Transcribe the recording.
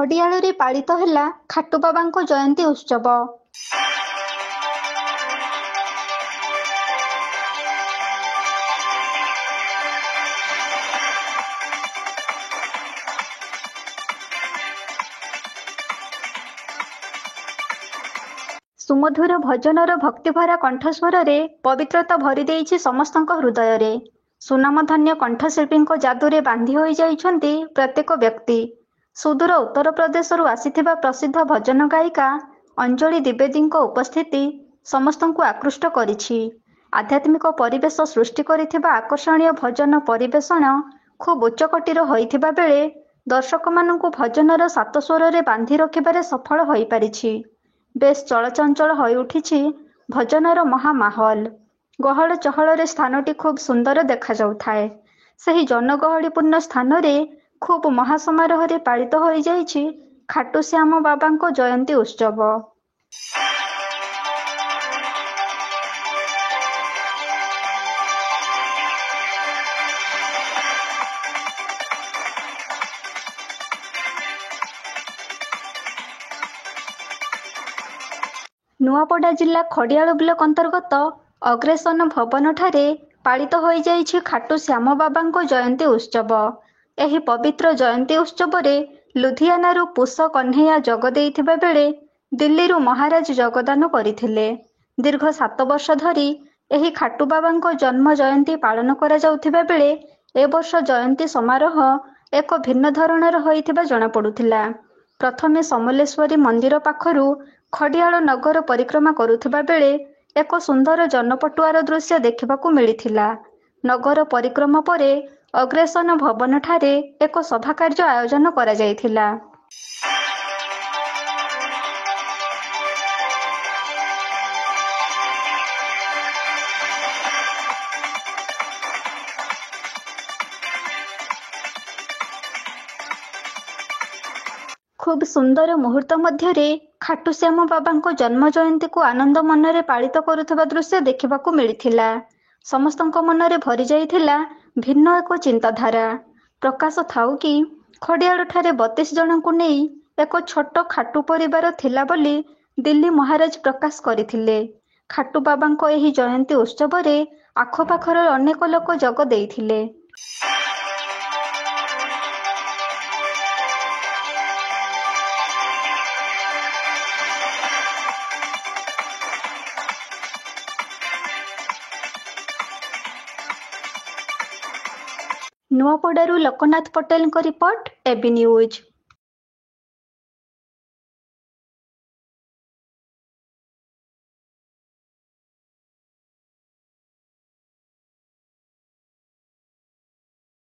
ଖଡ଼ିଆଳରେ ପାଳିତ ହେଲା ଖାଟୁବାବାଙ୍କ ଜୟନ୍ତୀ ଉତ୍ସବ। ସୁମଧୁର ଭଜନର ଭକ୍ତିଭରା କଣ୍ଠସ୍ୱରରେ ପବିତ୍ରତା ଭରି ଦେଇଛି ସମସ୍ତଙ୍କ ହୃଦୟରେ। ସୁନାମଧନ୍ୟ କଣ୍ଠଶିଳ୍ପୀଙ୍କ ଯାଦୁରେ ବାନ୍ଧି ହୋଇଯାଇଛନ୍ତି ପ୍ରତ୍ୟେକ ବ୍ୟକ୍ତି। ସୁଦୂର ଉତ୍ତରପ୍ରଦେଶରୁ ଆସିଥିବା ପ୍ରସିଦ୍ଧ ଭଜନ ଗାୟିକା ଅଞ୍ଜଳି ଦ୍ୱିବେଦୀଙ୍କ ଉପସ୍ଥିତି ସମସ୍ତଙ୍କୁ ଆକୃଷ୍ଟ କରିଛି। ଆଧ୍ୟାତ୍ମିକ ପରିବେଶ ସୃଷ୍ଟି କରିଥିବା ଆକର୍ଷଣୀୟ ଭଜନ ପରିବେଷଣ ଖୁବ୍ ଉଚ୍ଚକୋଟୀର ହୋଇଥିବା ବେଳେ ଦର୍ଶକମାନଙ୍କୁ ଭଜନର ସାତ ସ୍ୱରରେ ବାନ୍ଧି ରଖିବାରେ ସଫଳ ହୋଇପାରିଛି। ବେଶ୍ ଚଳଚଞ୍ଚଳ ହୋଇଉଠିଛି ଭଜନର ମହାମାହୋଲ। ଗହଳ ଚହଳରେ ସ୍ଥାନଟି ଖୁବ୍ ସୁନ୍ଦର ଦେଖାଯାଉଥାଏ। ସେହି ଜନଗହଳିପୂର୍ଣ୍ଣ ସ୍ଥାନରେ ଖୁବ୍ ମହାସମାରୋହରେ ପାଳିତ ହୋଇଯାଇଛି ଖାଟୁଶ୍ୟାମ ବାବାଙ୍କ ଜୟନ୍ତୀ ଉତ୍ସବ। ନୂଆପଡ଼ା ଜିଲ୍ଲା ଖଡ଼ିଆଳ ବ୍ଲକ ଅନ୍ତର୍ଗତ ଅଗ୍ରେସନ ଭବନଠାରେ ପାଳିତ ହୋଇଯାଇଛି ଖାଟୁଶ୍ୟାମ ବାବାଙ୍କ ଜୟନ୍ତୀ ଉତ୍ସବ। ଏହି ପବିତ୍ର ଜୟନ୍ତୀ ଉତ୍ସବରେ ଲୁଧିଆନାରୁ ପୁଷ କହ୍ନେୟା ଯୋଗ ଦେଇଥିବା ବେଳେ ଦିଲ୍ଲୀରୁ ମହାରାଜ ଯୋଗଦାନ କରିଥିଲେ। ଦୀର୍ଘ 7 ବର୍ଷ ଧରି ଏହି ଖାଟୁବାବାଙ୍କ ଜନ୍ମ ଜୟନ୍ତୀ ପାଳନ କରାଯାଉଥିବା ବେଳେ ଏ ବର୍ଷ ଜୟନ୍ତୀ ସମାରୋହ ଏକ ଭିନ୍ନ ଧରଣର ହୋଇଥିବା ଜଣାପଡ଼ୁଥିଲା। ପ୍ରଥମେ ସମଲେଶ୍ୱରୀ ମନ୍ଦିର ପାଖରୁ ଖଡ଼ିଆଳ ନଗର ପରିକ୍ରମା କରୁଥିବା ବେଳେ ଏକ ସୁନ୍ଦର ଜନପଟୁଆର ଦୃଶ୍ୟ ଦେଖିବାକୁ ମିଳିଥିଲା। ନଗର ପରିକ୍ରମା ପରେ ଅଗ୍ରେସନ ଭବନଠାରେ ଏକ ସଭାକାର୍ଯ୍ୟ ଆୟୋଜନ କରାଯାଇଥିଲା। ଖୁବ୍ ସୁନ୍ଦର ମୁହୂର୍ତ୍ତ ମଧ୍ୟରେ ଖାଟୁଶ୍ୟାମ ବାବାଙ୍କ ଜନ୍ମ ଜୟନ୍ତୀକୁ ଆନନ୍ଦ ମନରେ ପାଳିତ କରୁଥିବା ଦୃଶ୍ୟ ଦେଖିବାକୁ ମିଳିଥିଲା। ସମସ୍ତଙ୍କ ମନରେ ଭରି ଯାଇଥିଲା ଭିନ୍ନ ଏକ ଚିନ୍ତାଧାରା। ପ୍ରକାଶ ଥାଉ କି ଖଡ଼ିଆଳଠାରେ 32 ଜଣଙ୍କୁ ନେଇ ଏକ ଛୋଟ ଖାଟୁ ପରିବାର ଥିଲା ବୋଲି ଦିଲ୍ଲୀ ମହାରାଜ ପ୍ରକାଶ କରିଥିଲେ। ଖାଟୁ ବାବାଙ୍କ ଏହି ଜୟନ୍ତୀ ଉତ୍ସବରେ ଆଖପାଖର ଅନେକ ଲୋକ ଯୋଗ ଦେଇଥିଲେ। ନୂଆପଡ଼ାରୁ ଲୋକନାଥ ପଟେଲଙ୍କ ରିପୋର୍ଟ, এবি ନ୍ୟୁଜ୍।